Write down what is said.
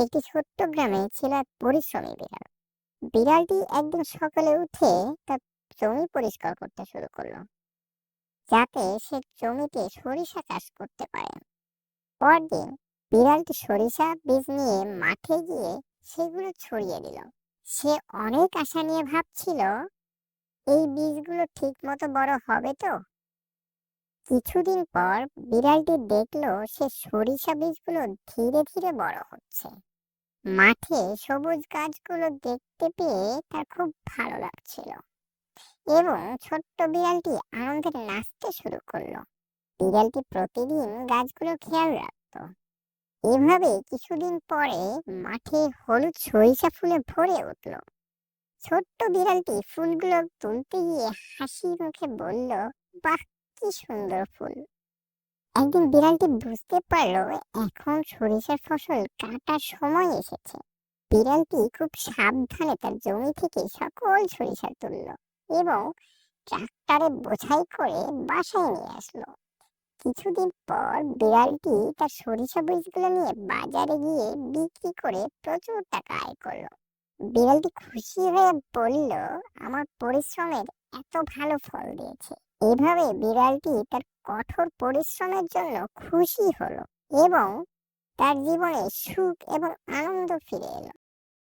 একটি ছোট্ট গ্রামে ছিল এক পরিশ্রমী বিড়াল। বিড়ালটি একদিন সকালে উঠে তার জমি পরিষ্কার করতে শুরু করলো, যাতে সে জমিতে সরিষা চাষ করতে পারে। পরদিন বিড়ালটি সরিষা বীজ নিয়ে মাঠে গিয়ে সেগুলো ছড়িয়ে দিল। সে অনেক আশা নিয়ে ভাবছিল, এই বীজগুলো ঠিক মতো বড় হবে তো। কিছুদিন পর বিড়ালটি দেখলো সে সরিষা বীজগুলো ধীরে ধীরে বড় হচ্ছে। মাঠে সবুজ গাছগুলো দেখতে পেয়ে তার খুব ভালো লাগছিল এবং ছোট্ট বিড়ালটি আনন্দে নাচতে শুরু করলো। বিড়ালটি প্রতিদিন গাছগুলো খেয়াল রাখতো। এভাবে কিছুদিন পরে মাঠে হলুদ সরিষা ফুলে ভরে উঠলো। ছোট্ট বিড়ালটি ফুলগুলো তুলতে গিয়ে হাসি মুখে বলল, বাহ, কি সুন্দর ফুল। একদিন বিড়ালটি বুঝতে পারলো এখন সরিষার ফসল কাটার সময় এসেছে। বিড়ালটি খুব সাবধানে তার জমি থেকে সকল সরিষা তুললো এবং ট্রাক্টরে বোঝাই করে বাসায় নিয়ে আসলো। কিছুদিন পর বিড়ালটি তার সরিষা বীজগুলো নিয়ে বাজারে গিয়ে বিক্রি করে প্রচুর টাকা আয় করলো। বিড়ালটি খুশি হয়ে বলল, আমার পরিশ্রমের এত ভালো ফল দিয়েছে। এভাবে বিড়ালটি তার কঠোর পরিশ্রমের জন্য খুশি হলো এবং তার জীবনে সুখ এবং আনন্দ ফিরে এলো।